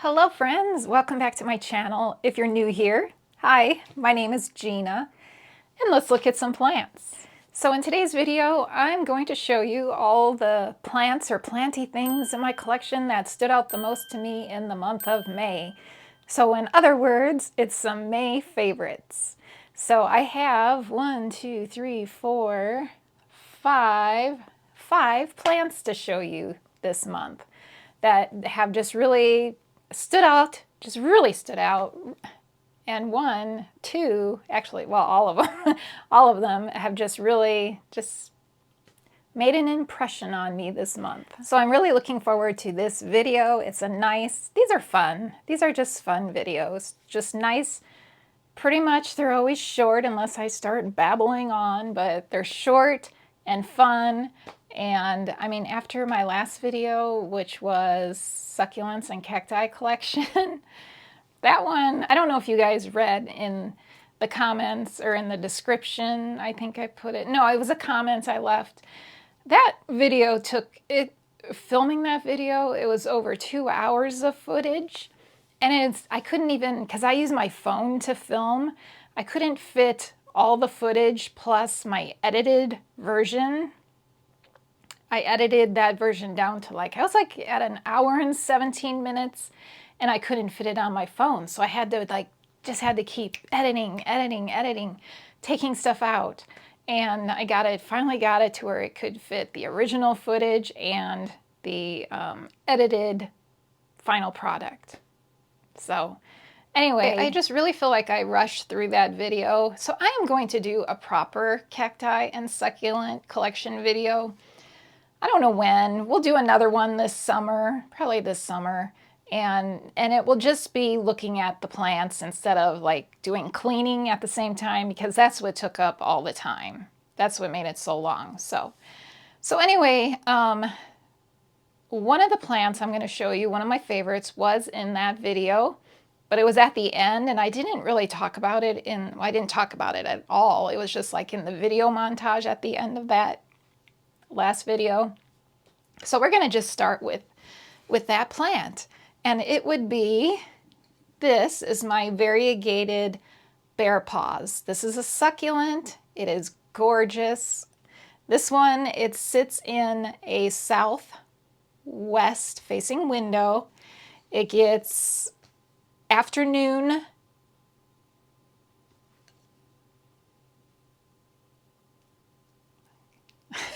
Hello friends, welcome back to my channel. If you're new here, hi, my name is Gina, and let's look at some plants. So in today's video, I'm going to show you all the plants or planty things in my collection that stood out the most to me in the month of May. So in other words, it's some May favorites. So I have 5 plants to show you this month that have just really stood out, and all of them, all of them have just really made an impression on me this month. So I'm really looking forward to this video. These are fun. These are just fun videos, just nice. Pretty much they're always short unless I start babbling on, but they're short and fun. And I mean, after my last video, which was succulents and cacti collection, that one, I don't know if you guys read in the comments or in the description, I think I put it. No, it was a comment I left. That video filming that video, it was over 2 hours of footage. And I couldn't even, because I use my phone to film, I couldn't fit all the footage plus my edited version. I edited that version down to I was at an hour and 17 minutes, and I couldn't fit it on my phone. So I had to just had to keep editing, taking stuff out. And I finally got it to where it could fit the original footage and the edited final product. So anyway, I just really feel like I rushed through that video. So I am going to do a proper cacti and succulent collection video. I don't know when. We'll do another one this summer, probably this summer. And it will just be looking at the plants instead of doing cleaning at the same time, because that's what took up all the time. That's what made it so long. So anyway, one of the plants I'm going to show you, one of my favorites, was in that video, but it was at the end, and I didn't really talk about it I didn't talk about it at all. It was just in the video montage at the end of that last video. So we're going to just start with that plant, and it would be, this is my variegated bear paws. This is a succulent. It is gorgeous. This one, it sits in a southwest facing window. It gets afternoon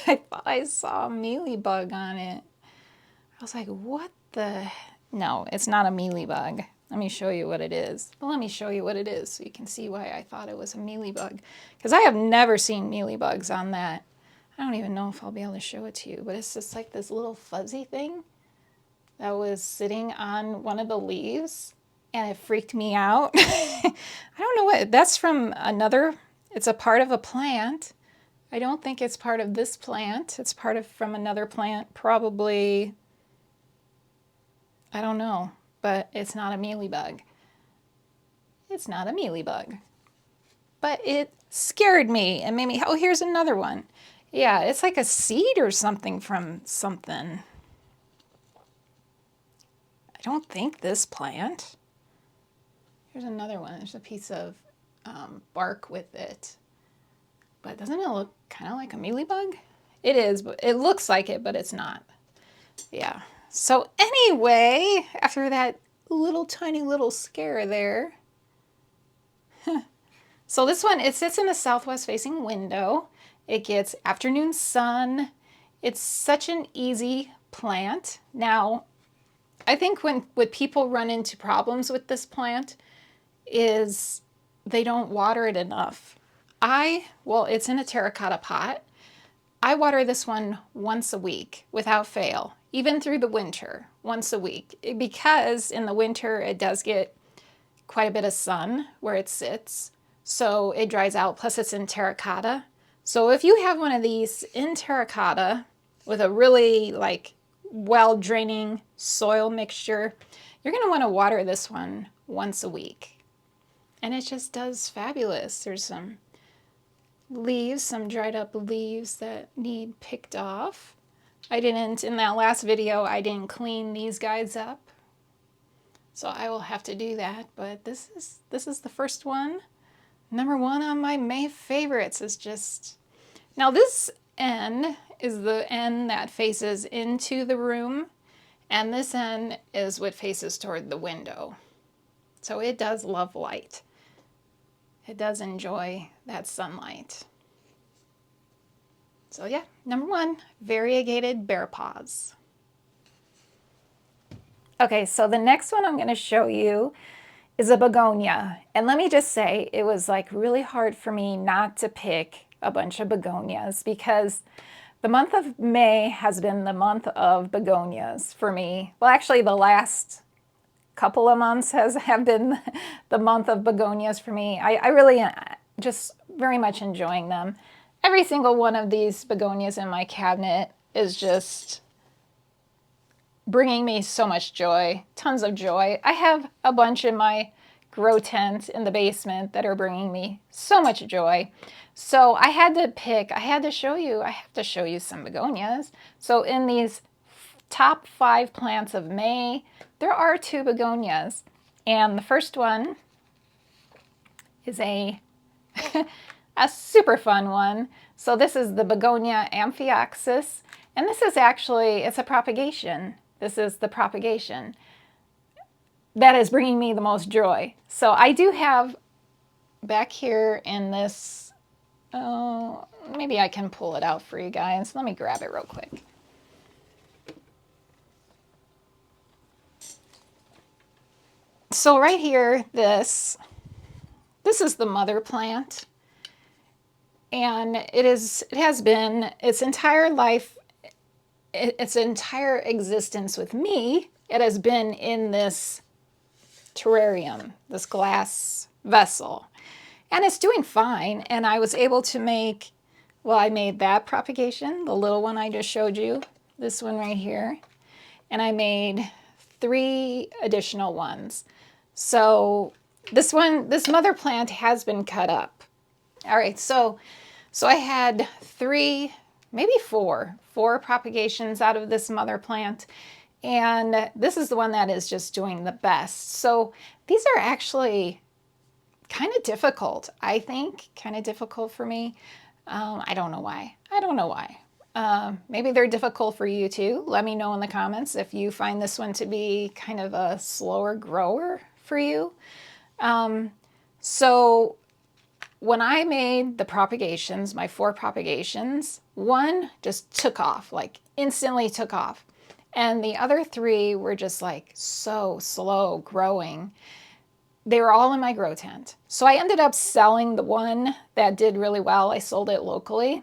I thought I saw a mealybug on it. I was like, what the? No, it's not a mealybug. Let me show you what it is. Well, let me show you what it is so you can see why I thought it was a mealybug. Because I have never seen mealybugs on that. I don't even know if I'll be able to show it to you, but it's just this little fuzzy thing that was sitting on one of the leaves, and it freaked me out. I don't know what, that's from another, it's a part of a plant. I don't think it's part of this plant. It's from another plant, probably, I don't know, but it's not a mealybug. It's not a mealybug. But it scared me and made me, oh, here's another one. Yeah, it's like a seed or something from something. I don't think this plant. Here's another one. There's a piece of bark with it. But doesn't it look kind of like a mealybug? It is, but it looks like it, but it's not. Yeah. So anyway, after that tiny little scare there. So this one, it sits in a southwest facing window. It gets afternoon sun. It's such an easy plant. Now, I think when people run into problems with this plant is they don't water it enough. Well, it's in a terracotta pot. I water this one once a week without fail, even through the winter, once a week, because in the winter it does get quite a bit of sun where it sits, so it dries out, plus it's in terracotta. So if you have one of these in terracotta with a really well-draining soil mixture, you're going to want to water this one once a week. And it just does fabulous. There's some leaves, some dried up leaves that need picked off. In that last video, I didn't clean these guys up. So I will have to do that, but this is the first one. Number one on my May favorites is just... Now this end is the end that faces into the room, and this end is what faces toward the window. So it does love light. It does enjoy that sunlight. So yeah, number one, variegated bear paws. Okay, so the next one I'm going to show you is a begonia. And let me just say, it was like really hard for me not to pick a bunch of begonias because the month of May has been the month of begonias for me. Well, actually the last couple of months have been the month of begonias for me. I really just very much enjoying them. Every single one of these begonias in my cabinet is just bringing me so much joy, tons of joy. I have a bunch in my grow tent in the basement that are bringing me so much joy. So I had to show you some begonias. So in these top 5 plants of May, there are 2 begonias. And the first one is a super fun one. So this is the Begonia amphioxus. And this is actually, it's a propagation. This is the propagation that is bringing me the most joy. So I do have back here in this, oh, maybe I can pull it out for you guys. Let me grab it real quick. So right here, this is the mother plant. And it has been its entire life, its entire existence with me, it has been in this terrarium, this glass vessel. And it's doing fine. And I was able to make, well, I made that propagation, the little one I just showed you, this one right here. And I made 3 additional ones. So this mother plant has been cut up. All right, so I had 3, maybe 4 propagations out of this mother plant. And this is the one that is just doing the best. So these are actually kind of difficult, I think, kind of difficult for me. I don't know why. Maybe they're difficult for you too. Let me know in the comments if you find this one to be kind of a slower grower for you. So when I made the propagations, my 4 propagations, one just took off, like instantly took off. And the other 3 were just like so slow growing. They were all in my grow tent. So I ended up selling the one that did really well. I sold it locally.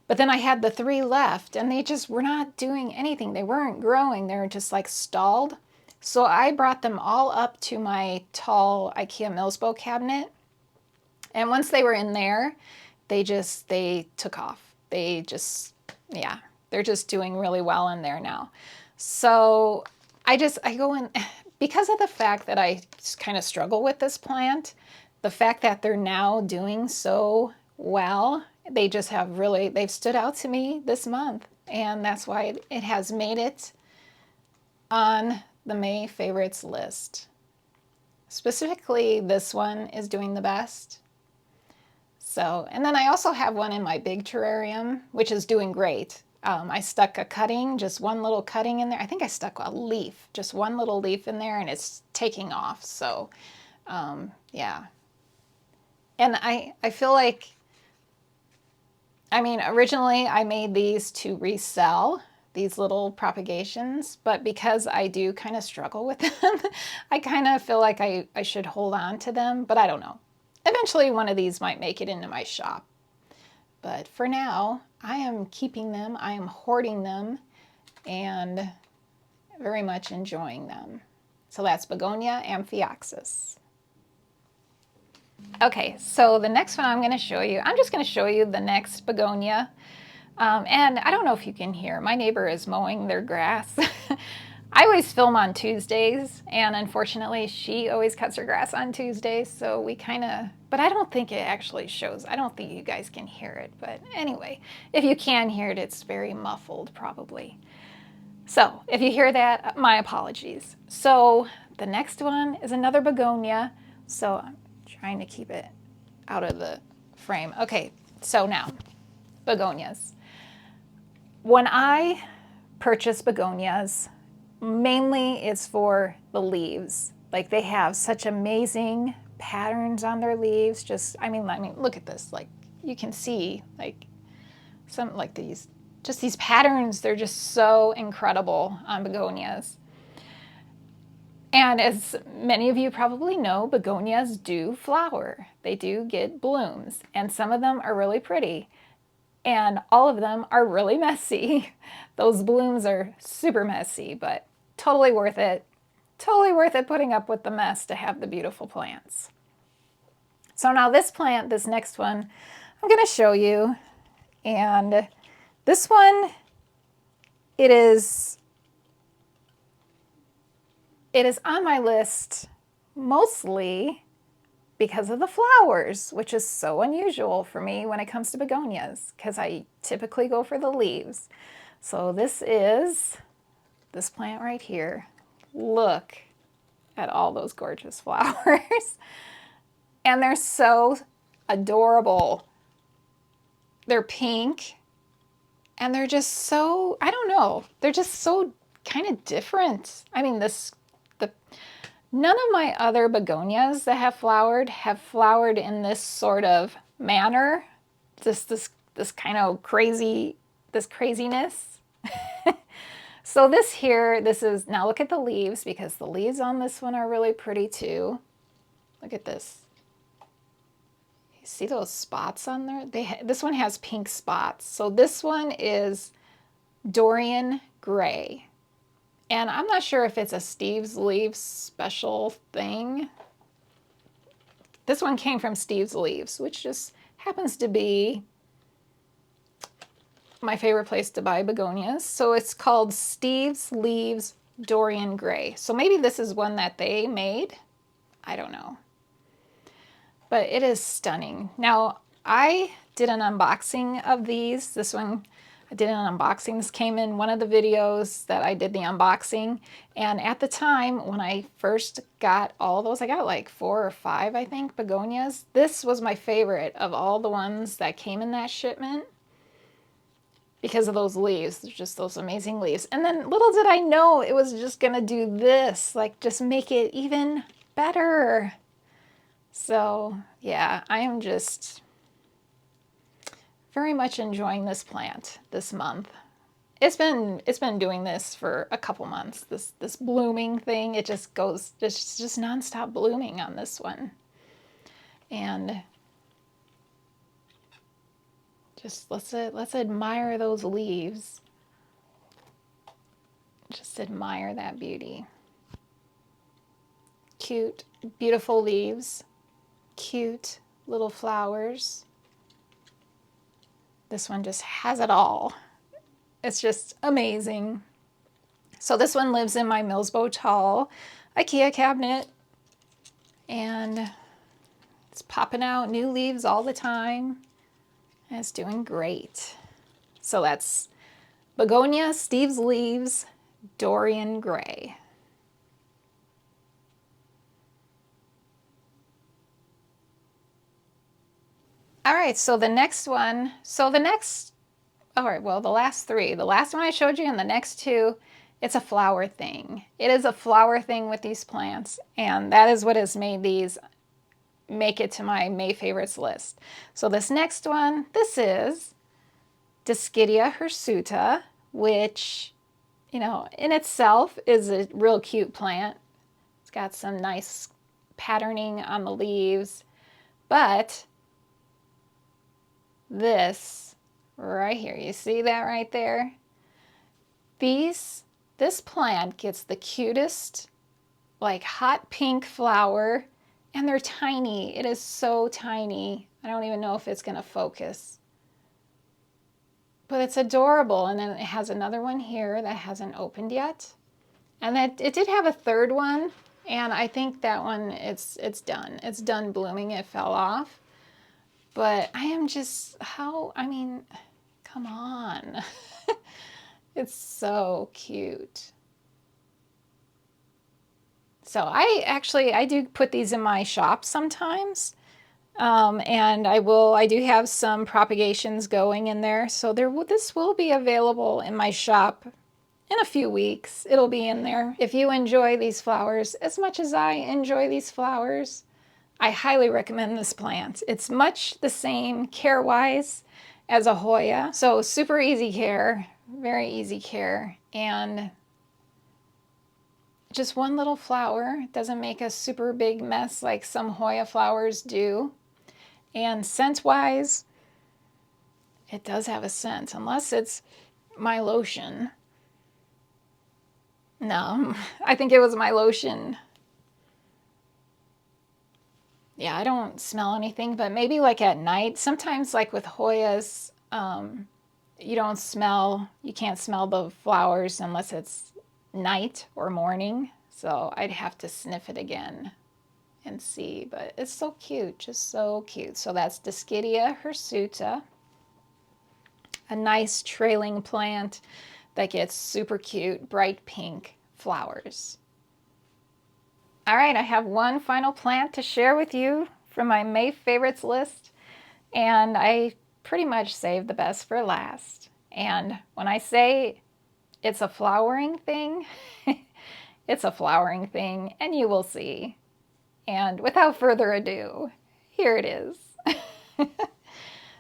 But then I had the 3 left and they just were not doing anything. They weren't growing. They were just like stalled. So I brought them all up to my tall IKEA Millsbo cabinet. And once they were in there, they took off. They're just doing really well in there now. So I go in, because of the fact that I kind of struggle with this plant, the fact that they're now doing so well, they've stood out to me this month. And that's why it has made it on the May favorites list. Specifically, this one is doing the best. So, and then I also have one in my big terrarium, which is doing great. I stuck a cutting, just one little cutting in there. I think I stuck a leaf, just one little leaf in there, and it's taking off. So, yeah. And I feel like, I mean, originally I made these to resell, these little propagations, but because I do kind of struggle with them, I kind of feel like I should hold on to them, but I don't know. Eventually one of these might make it into my shop. But for now, I am keeping them, I am hoarding them, and very much enjoying them. So that's Begonia amphioxus. Okay, so the next one I'm going to show you, I'm just going to show you the next begonia. And I don't know if you can hear, my neighbor is mowing their grass. I always film on Tuesdays, and unfortunately she always cuts her grass on Tuesdays, so we kind of, but I don't think it actually shows. I don't think you guys can hear it, but anyway, if you can hear it, it's very muffled probably. So if you hear that, my apologies. So The next one is another begonia. So I'm trying to keep it out of the frame. Okay, so now, begonias. When I purchase begonias, mainly it's for the leaves. Like they have such amazing patterns on their leaves. Just, I mean, look at this. Like you can see like some like these, just these patterns. They're just so incredible on begonias. And as many of you probably know, begonias do flower. They do get blooms, and some of them are really pretty. And all of them are really messy. Those blooms are super messy, but totally worth it. Totally worth it putting up with the mess to have the beautiful plants. So now this plant, this next one, I'm going to show you. And this one, it is on my list mostly because of the flowers, which is so unusual for me when it comes to begonias, because I typically go for the leaves. So this is this plant right here. Look at all those gorgeous flowers. And they're so adorable. They're pink, and they're just so, I don't know, they're just so kind of different. I mean, none of my other begonias that have flowered in this sort of manner. Just this kind of craziness. So this here, now look at the leaves, because the leaves on this one are really pretty too. Look at this. You see those spots on there? This one has pink spots. So this one is Dorian gray. And I'm not sure if it's a Steve's Leaves special thing. This one came from Steve's Leaves, which just happens to be my favorite place to buy begonias. So it's called Steve's Leaves Dorian Gray. So maybe this is one that they made. I don't know. But it is stunning. Now, I did an unboxing of these. This one, I did an unboxing. This came in one of the videos that I did the unboxing. And at the time, when I first got all those, I got like 4 or 5, I think, begonias. This was my favorite of all the ones that came in that shipment because of those leaves, just those amazing leaves. And then little did I know it was just gonna do this, like just make it even better. So yeah, I am just very much enjoying this plant this month. It's been doing this for a couple months. This blooming thing, it's just nonstop blooming on this one. And just let's admire those leaves. Just admire that beauty. Cute, beautiful leaves. Cute little flowers. This one just has it all. It's just amazing. So this one lives in my Millsbo Tall IKEA cabinet, and it's popping out new leaves all the time, and it's doing great. So that's Begonia, Steve's Leaves, Dorian Gray. All right, so the next one, all right, well, the last 3. The last one I showed you and the next 2, it's a flower thing. It is a flower thing with these plants, and that is what has made these make it to my May favorites list. So this next one, this is Dischidia hirsuta, which, you know, in itself is a real cute plant. It's got some nice patterning on the leaves, but this right here, you see that right there? This plant gets the cutest, like hot pink flower, and they're tiny. It is so tiny. I don't even know if it's gonna focus. But it's adorable. And then it has another one here that hasn't opened yet. And it did have a third one, and I think that one, it's done. It's done blooming. It fell off. But I am just, I mean, come on. It's so cute. So I do put these in my shop sometimes. And I do have some propagations going in there. So this will be available in my shop in a few weeks. It'll be in there. If you enjoy these flowers as much as I enjoy these flowers, I highly recommend this plant. It's much the same care-wise as a Hoya. So super easy care, very easy care. And just one little flower doesn't make a super big mess like some Hoya flowers do. And scent-wise, it does have a scent, unless it's my lotion. No, I think it was my lotion. Yeah, I don't smell anything, but maybe like at night. Sometimes like with Hoyas, you can't smell the flowers unless it's night or morning. So I'd have to sniff it again and see, but it's so cute, just so cute. So that's Dischidia hirsuta, a nice trailing plant that gets super cute, bright pink flowers. All right, I have one final plant to share with you from my May favorites list, and I pretty much saved the best for last. And when I say it's a flowering thing, it's a flowering thing, and you will see. And without further ado, here it is.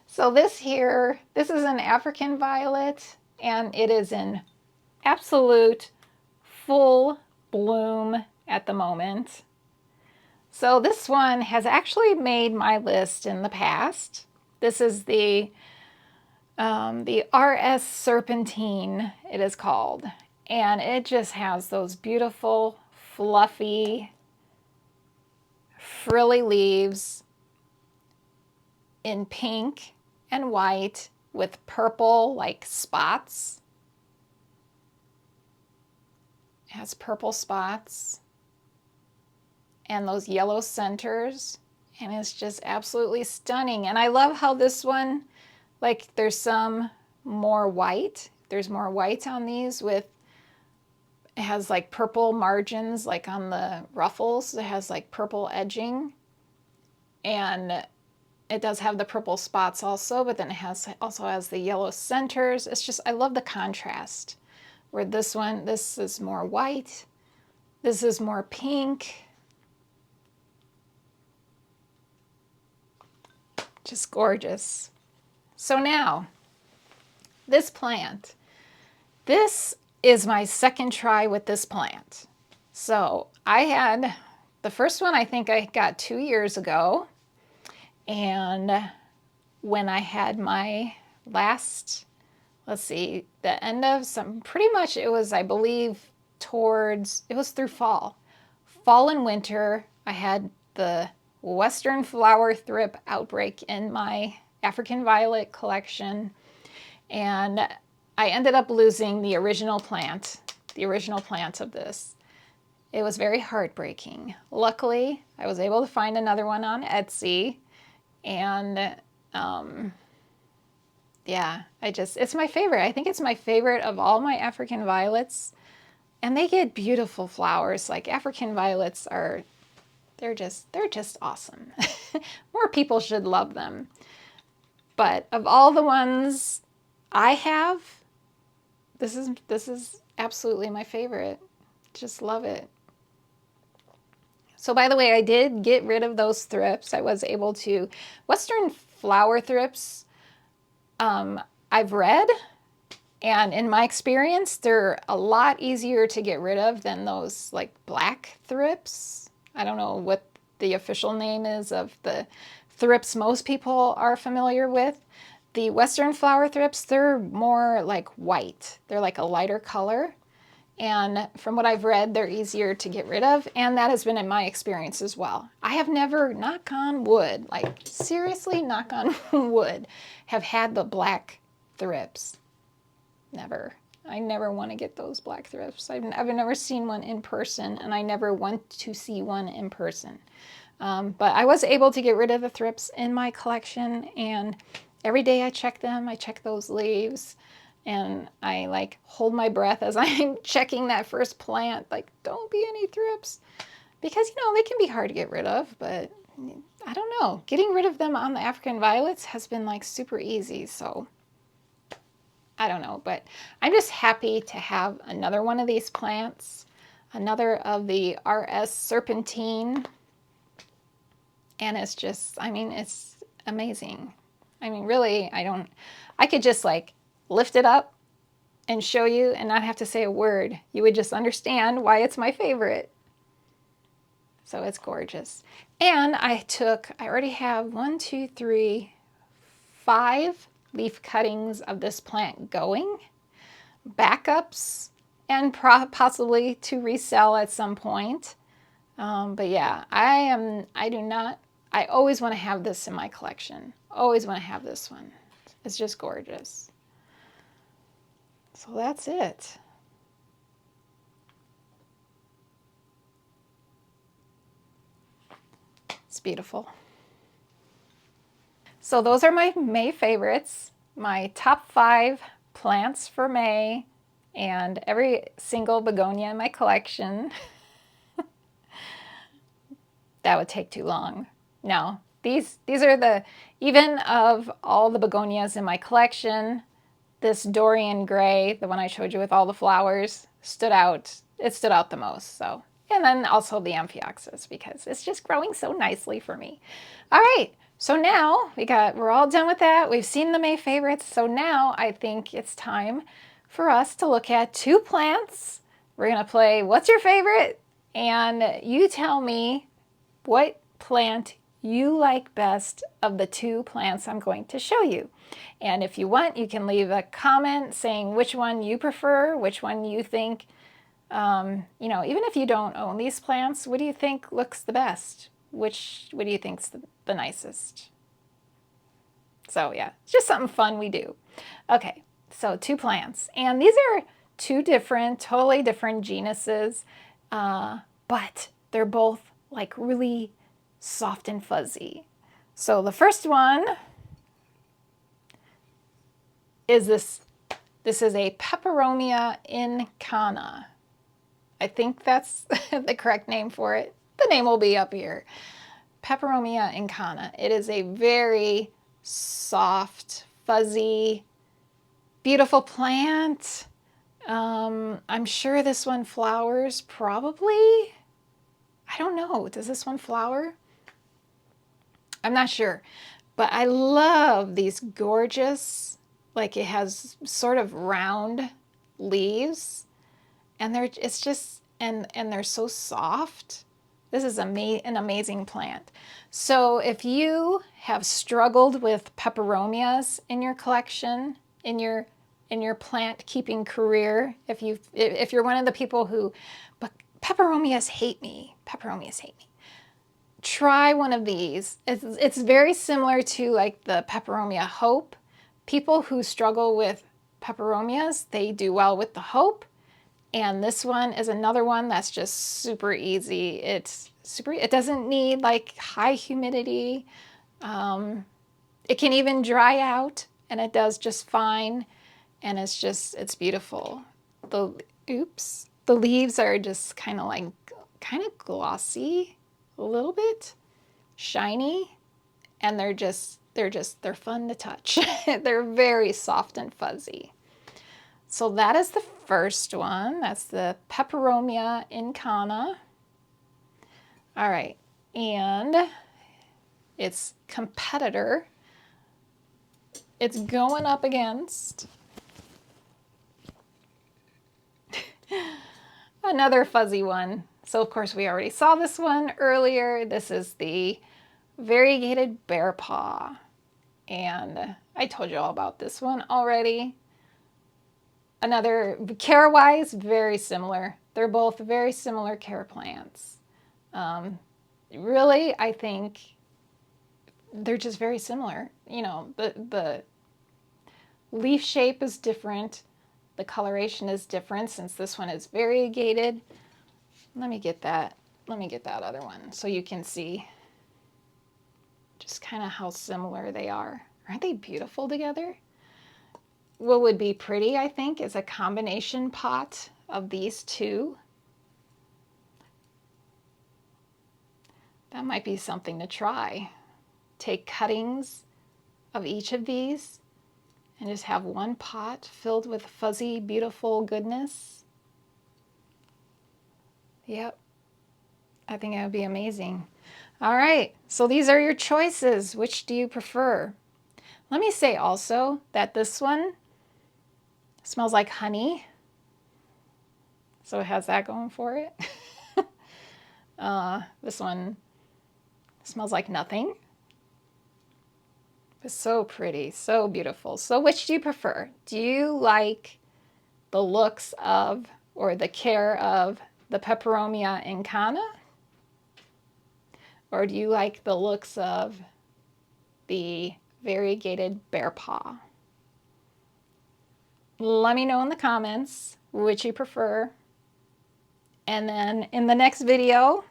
So this is an African violet, and it is in absolute full bloom at the moment. So this one has actually made my list in the past. This is the RS Serpentine, it is called. And it just has those beautiful, fluffy, frilly leaves in pink and white with purple like spots. It has purple spots and those yellow centers, and it's just absolutely stunning. And I love how this one, like there's some more white. There's more white on these it has like purple margins like on the ruffles. It has like purple edging, and it does have the purple spots also, but then it also has the yellow centers. It's just, I love the contrast where this is more white, this is more pink. Just gorgeous. So now, this plant. This is my second try with this plant. So I had, the first one I think I got 2 years ago. And when I had my last, let's see, the end of pretty much it was, I believe, it was through fall. Fall and winter, I had the Western flower thrip outbreak in my African violet collection. And I ended up losing the original plant of this. It was very heartbreaking. Luckily, I was able to find another one on Etsy. And yeah, it's my favorite. I think it's my favorite of all my African violets. And they get beautiful flowers. Like African violets they're just awesome. More people should love them. But of all the ones I have, this is absolutely my favorite. Just love it. So by the way, I did get rid of those thrips. I was able to. Western flower thrips, I've read, and in my experience, they're a lot easier to get rid of than those like black thrips. I don't know what the official name is of the thrips most people are familiar with. The Western flower thrips, they're more like white. They're like a lighter color. And from what I've read, they're easier to get rid of. And that has been in my experience as well. I have never, knock on wood, like seriously, knock on wood, have had the black thrips. Never. I never want to get those black thrips. I've never seen one in person, and I never want to see one in person. But I was able to get rid of the thrips in my collection, and every day I check them. I check those leaves. And I like hold my breath as I'm checking that first plant, like don't be any thrips. because, you know, they can be hard to get rid of, but I don't know. Getting rid of them on the African violets has been like super easy, so I don't know. But I'm just happy to have another one of these plants, another of the RS Serpentine, and it's just, I mean, it's amazing. I mean, really, I could just like lift it up and show you and not have to say a word. You would just understand why it's my favorite. So it's gorgeous. And I already have 1, 2, 3, 5 leaf cuttings of this plant going, backups, and possibly to resell at some point. But yeah, I always want to have this in my collection. Always want to have this one. It's just gorgeous. So that's it. It's beautiful. So those are my May favorites, my top 5 plants for May, and every single begonia in my collection. That would take too long. No, these are even of all the begonias in my collection, this Dorian gray, the one I showed you with all the flowers, stood out. It stood out the most, so. And then also the amphioxus, because it's just growing so nicely for me. All right, so now we're all done with that. We've seen the May favorites, so now I think it's time for us to look at 2 plants. We're gonna play What's Your Favorite? And you tell me what plant you like best of the 2 plants I'm going to show you. And if you want, you can leave a comment saying which one you prefer, which one you think, you know, even if you don't own these plants, what do you think looks the best? What do you think's the nicest? So yeah, it's just something fun we do. Okay, so 2 plants. And these are 2 totally different genuses, but they're both like really soft and fuzzy. So the first one is this is a Peperomia incana. I think that's the correct name for it. The name will be up here. Peperomia incana. It is a very soft, fuzzy, beautiful plant. I'm sure this one flowers probably. I don't know. Does this one flower? I'm not sure. But I love these gorgeous, like it has sort of round leaves. And it's just, and they're so soft. This is an amazing plant. So if you have struggled with peperomias in your collection, in your plant keeping career, if you're one of the people who, but peperomias hate me. Peperomias hate me. Try one of these. It's very similar to like the Peperomia Hope. People who struggle with peperomias, they do well with the Hope. And this one is another one that's just super easy. It doesn't need like high humidity. It can even dry out and it does just fine. And it's beautiful. The leaves are just kind of glossy, a little bit shiny, and they're fun to touch. They're very soft and fuzzy. So that is the first one. That's the Peperomia incana. All right, and its competitor, it's going up against another fuzzy one. So of course we already saw this one earlier. This is the Variegated bear paw. And I told you all about this one already. Another, care-wise, very similar. They're both very similar care plants. Really, I think they're just very similar. You know, the leaf shape is different. The coloration is different since this one is variegated. Let me get that other one so you can see just kind of how similar they are. Aren't they beautiful together? What would be pretty, I think, is a combination pot of these 2. That might be something to try. Take cuttings of each of these and just have one pot filled with fuzzy, beautiful goodness. Yep, I think that would be amazing. All right, so these are your choices. Which do you prefer? Let me say also that this one smells like honey. So it has that going for it. This one smells like nothing. It's so pretty, so beautiful. So which do you prefer? Do you like the looks of or the care of the Peperomia incana? Or do you like the looks of the variegated bear paw? Let me know in the comments which you prefer. And then in the next video,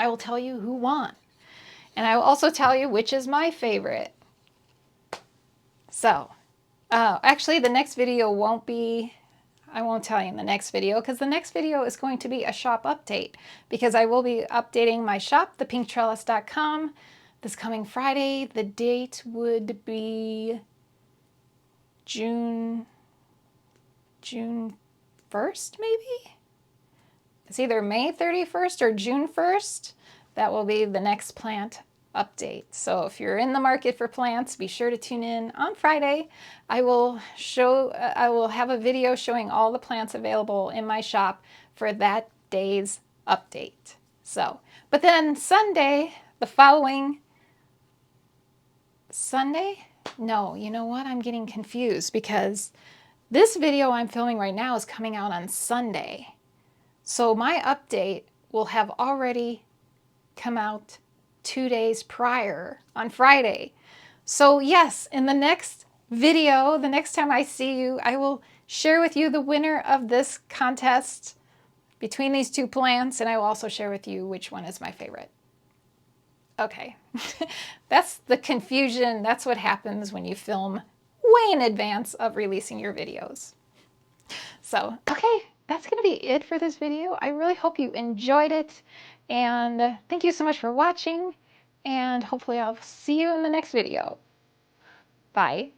I will tell you who won. And I will also tell you which is my favorite. So, actually the next video won't be, I won't tell you in the next video, because the next video is going to be a shop update, because I will be updating my shop, thepinktrellis.com, this coming Friday. The date would be June 1st, maybe? It's either May 31st or June 1st. That will be the next plant update. So if you're in the market for plants, be sure to tune in on Friday. I will have a video showing all the plants available in my shop for that day's update. So, but then Sunday, the following Sunday? No, you know what? I'm getting confused because this video I'm filming right now is coming out on Sunday. So my update will have already come out 2 days prior on Friday. So yes, in the next video, the next time I see you, I will share with you the winner of this contest between these two plants, and I will also share with you which one is my favorite. Okay, that's the confusion. That's what happens when you film way in advance of releasing your videos. So, okay, that's going to be it for this video. I really hope you enjoyed it, and thank you so much for watching, and hopefully I'll see you in the next video. Bye.